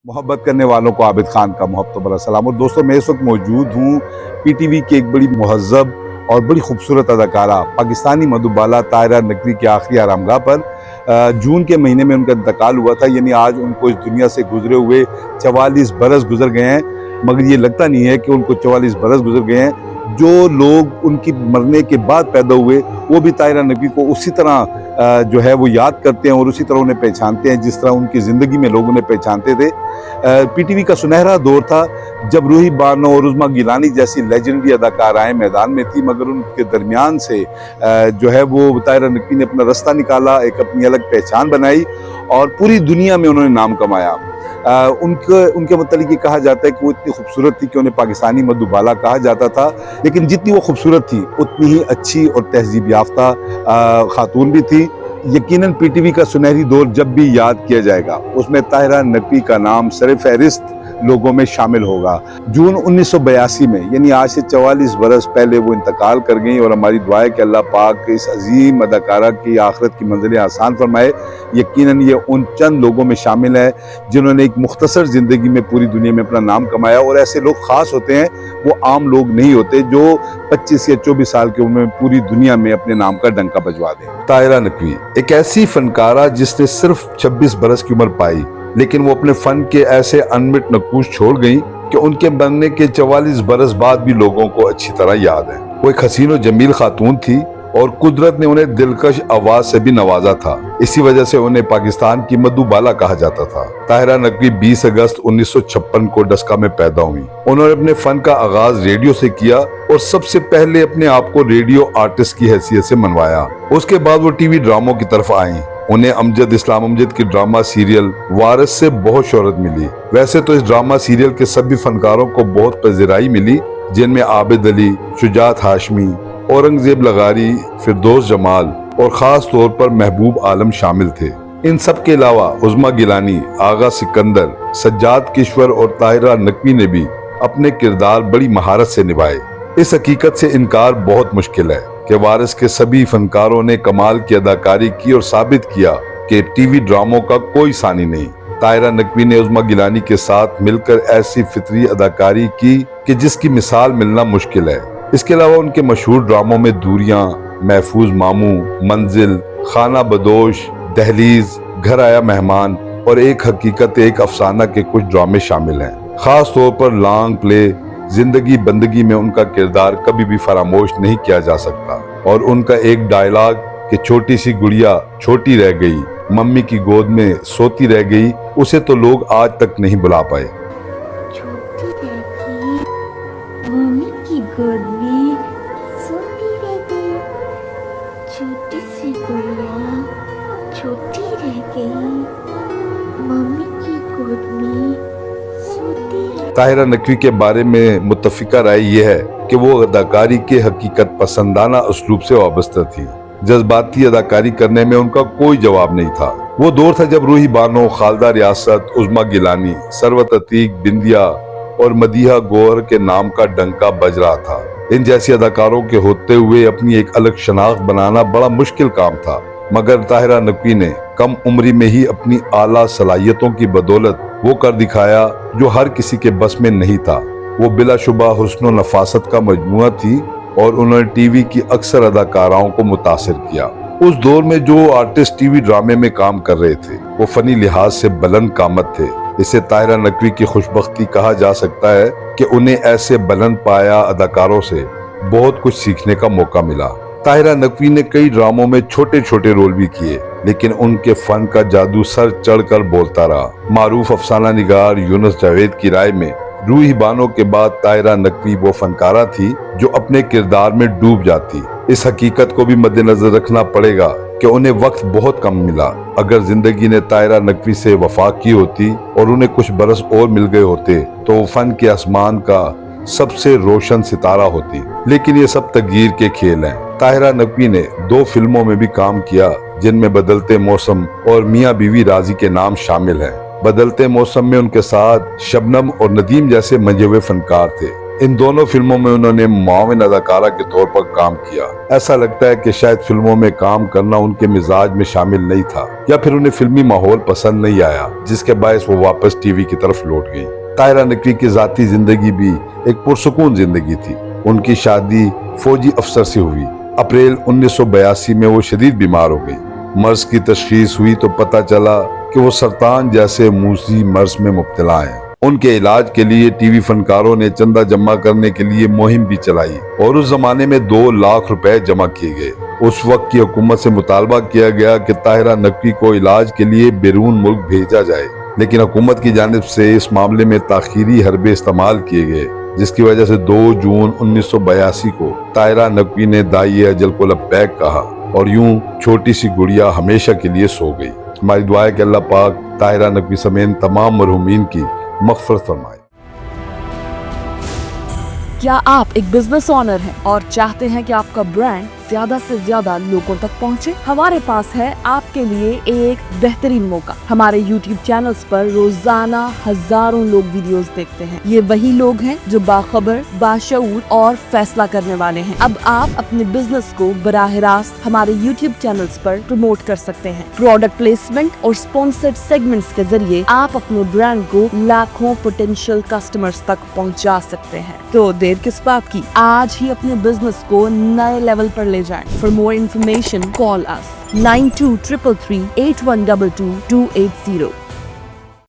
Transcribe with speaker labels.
Speaker 1: मोहब्बत करने वालों को आबिद खान का मोहब्बत भरा सलाम। और दोस्तों, मैं इस वक्त मौजूद हूँ पीटीवी की एक बड़ी महज़ब और बड़ी खूबसूरत अदाकारा पाकिस्तानी मधुबाला ताहिरा नकवी के आखिरी आरामगाह पर जून के महीने में उनका इंतकाल हुआ था। यानी आज उनको इस दुनिया से गुजरे हुए 44 बरस गुजर गए हैं, मगर ये लगता नहीं है कि उनको 44 बरस गुजर गए हैं। जो लोग उनकी मरने के बाद पैदा हुए वो भी ताहिरा नकवी को उसी तरह जो है वो याद करते हैं और उसी तरह उन्हें पहचानते हैं जिस तरह उनकी ज़िंदगी में लोग उन्हें पहचानते थे। पीटीवी का सुनहरा दौर था जब रूही बानो और उज़्मा गिलानी जैसी लेजेंडरी अदाकाराएं मैदान में थी, मगर उनके दरमियान से जो है वो ताहिरा नकवी ने अपना रास्ता निकाला, एक अपनी अलग पहचान बनाई और पूरी दुनिया में उन्होंने नाम कमाया। उनके मतलब ये कहा जाता है कि वो इतनी खूबसूरत थी कि उन्हें पाकिस्तानी मधुबाला कहा जाता था, लेकिन जितनी वो खूबसूरत थी उतनी ही अच्छी और तहजीब याफ्ता खातून भी थी। यकीनन पीटीवी का सुनहरी दौर जब भी याद किया जाएगा उसमें ताहिरा नकवी का नाम सर फहरिस्त लोगों में शामिल होगा। जून 1982 में यानी आज से 44 बरस पहले वो इंतकाल कर गई और हमारी दुआ है कि अल्लाह पाक इस अजीम अदाकारा की आखिरत की मंजिलें आसान फरमाए। यकीनन ये उन चंद लोगों में शामिल है जिन्होंने एक मुख्तसर ज़िंदगी में पूरी दुनिया में अपना नाम कमाया, और ऐसे लोग ख़ास होते हैं, वो आम लोग नहीं होते जो 25 या 24 साल की उम्र में पूरी दुनिया में अपने नाम का डंका बजवा दें। ताहिरा नकवी एक ऐसी फनकारा जिसने सिर्फ 26 बरस की उम्र पाई, लेकिन वो अपने फन के ऐसे अनमिट नकूश छोड़ गई कि उनके बनने के 44 बरस बाद भी लोगों को अच्छी तरह याद है। वो एक हसीन और जमील खातून थी और कुदरत ने उन्हें दिलकश आवाज से भी नवाजा था। इसी वजह से उन्हें पाकिस्तान की मधुबाला कहा जाता था। ताहिरा नकवी 20 अगस्त 1956 को डस्का में पैदा हुई। उन्होंने अपने फन का आगाज रेडियो से किया और सबसे पहले अपने आप को रेडियो आर्टिस्ट की हैसियत से मनवाया। उसके बाद वो टीवी ड्रामों की तरफ आई। उन्हें अमजद इस्लाम अमजद की ड्रामा सीरियल वारिस से बहुत शोहरत मिली। वैसे तो इस ड्रामा सीरियल के सभी फनकारों को बहुत पज़िराई मिली, जिनमें आबिद अली, शुजात हाशमी, औरंगजेब लगारी, फिरदौस जमाल और खास तौर पर महबूब आलम शामिल थे। इन सब के अलावा उज़्मा गिलानी, आगा सिकंदर, सज्जाद किश्वर और ताहिरा नकवी ने भी अपने किरदार बड़ी महारत से निभाए। इस हकीकत से इनकार बहुत मुश्किल है कि वारिस के सभी फनकारों ने कमाल की अदाकारी की और साबित किया कि टीवी ड्रामों का कोई सानी नहीं। ताहिरा नकवी ने उज़्मा गिलानी के साथ मिलकर ऐसी फितरी अदाकारी की कि जिसकी मिसाल मिलना मुश्किल है। इसके अलावा उनके मशहूर ड्रामों में दूरियां, महफूज मामू, मंजिल, खाना बदोश, दहलीज, घर आया मेहमान और एक हकीकत एक अफसाना के कुछ ड्रामे शामिल हैं। खास तौर पर लॉन्ग प्ले, जिंदगी बंदगी में उनका किरदार कभी भी फरामोश नहीं किया जा सकता। और उनका एक डायलॉग कि छोटी सी गुड़िया छोटी रह गई, मम्मी की गोद में सोती रह गई, उसे तो लोग आज तक नहीं भुला पाए।
Speaker 2: छोटी रह गई, मम्मी की गोद में सोती रह गई, छोटी सी गुड़िया छोटी रह गई, मम्मी की गोद में सोती रह।
Speaker 1: ताहिरा नकवी के बारे में मुत्तफिका राय यह है कि वो अदाकारी के हकीकत पसंदाना उसलूब से वाबस्ता थी। जज्बाती अदाकारी करने में उनका कोई जवाब नहीं था। वो दौर था जब रूही बानो, खालदा रियासत, उज़्मा गिलानी, सरवत अतीक, बिंदिया और मदीहा गौहर के नाम का डंका बज रहा था। इन जैसी अदाकारों के होते हुए अपनी एक अलग शनाख्त बनाना बड़ा मुश्किल काम था, मगर ताहिरा नकवी ने कम उम्री में ही अपनी आला सलाहियतों की बदौलत वो कर दिखाया जो हर किसी के बस में नहीं था। वो बिलाशुबा हुस्न और नफासत का मजमुआ थी और उन्होंने टीवी की अक्सर अदाकाराओं को मुतासिर किया। उस दौर में जो आर्टिस्ट टीवी ड्रामे में काम कर रहे थे वो फनी लिहाज से बुलंद कामत थे। इसे ताहिरा नकवी की खुशबख्ती कहा जा सकता है कि उन्हें ऐसे बुलंद पाया अदाकारों से बहुत कुछ सीखने का मौका मिला। ताहिरा नकवी ने कई ड्रामों में छोटे छोटे रोल भी किए, लेकिन उनके फन का जादू सर चढ़कर बोलता रहा। मारूफ अफसाना निगार यूनुस जावेद की राय में रूही बानो के बाद ताहिरा नकवी वो फनकारा थी जो अपने किरदार में डूब जाती। इस हकीकत को भी मद्देनजर रखना पड़ेगा कि उन्हें वक्त बहुत कम मिला। अगर जिंदगी ने ताहिरा नकवी से वफा की होती और उन्हें कुछ बरस और मिल गए होते तो वो फन के आसमान का सबसे रोशन सितारा होती। लेकिन ये सब तकदीर के खेल हैं। ताहिरा नकवी ने 2 फिल्मों में भी काम किया जिनमें बदलते मौसम और मियाँ बीवी राजी के नाम शामिल हैं। बदलते मौसम में उनके साथ शबनम और नदीम जैसे मंजे हुए फनकार थे। ان دونوں فلموں میں انہوں نے معاون اداکارہ کے طور پر کام کیا۔ ایسا لگتا ہے کہ شاید فلموں میں کام کرنا ان کے مزاج میں شامل نہیں تھا، یا پھر انہیں فلمی ماحول پسند نہیں آیا، جس کے باعث وہ واپس ٹی وی کی طرف لوٹ گئی۔ طاہرہ نقوی کی ذاتی زندگی بھی ایک پرسکون زندگی تھی۔ ان کی شادی فوجی افسر سے ہوئی۔ اپریل 1982 میں وہ شدید بیمار ہو گئی۔ مرض کی تشخیص ہوئی تو پتہ چلا کہ وہ سرطان جیسے موذی مرض میں مبتلا ہیں۔ ان کے علاج کے لیے ٹی وی فنکاروں نے چندہ جمع کرنے کے لیے مہم بھی چلائی اور اس زمانے میں 2 لاکھ روپے جمع کیے گئے۔ اس وقت کی حکومت سے مطالبہ کیا گیا کہ طاہرہ نقوی کو علاج کے لیے بیرون ملک بھیجا جائے، لیکن حکومت کی جانب سے اس معاملے میں تاخیری حربے استعمال کیے گئے، جس کی وجہ سے 2 جون 1982 کو طاہرہ نقوی نے دائی اجل کو لبیک کہا اور یوں چھوٹی سی گڑیا ہمیشہ کے لیے سو گئی۔ ہماری دعا ہے کہ اللہ پاک طاہرہ نقوی سمیت تمام مرحومین کی مغفرت فرمائے۔
Speaker 3: کیا آپ ایک بزنس اونر ہیں اور چاہتے ہیں کہ آپ کا برانڈ زیادہ سے زیادہ لوگوں تک پہنچے؟ ہمارے پاس ہے آپ کے لیے ایک بہترین موقع۔ ہمارے یوٹیوب چینلز پر روزانہ ہزاروں لوگ ویڈیوز دیکھتے ہیں۔ یہ وہی لوگ ہیں جو باخبر، باشعور اور فیصلہ کرنے والے ہیں۔ اب آپ اپنے بزنس کو براہ راست ہمارے یوٹیوب چینلز پر پروموٹ کر سکتے ہیں۔ پروڈکٹ پلیسمنٹ اور اسپانسرڈ سیگمنٹس کے ذریعے آپ اپنے برانڈ کو لاکھوں پوٹینشیل کسٹمرز تک پہنچا سکتے ہیں۔ تو دیر کس بات کی؟ آج ہی اپنے بزنس کو نئے لیول پر لے جائیں۔ For more information, call us 923338122280.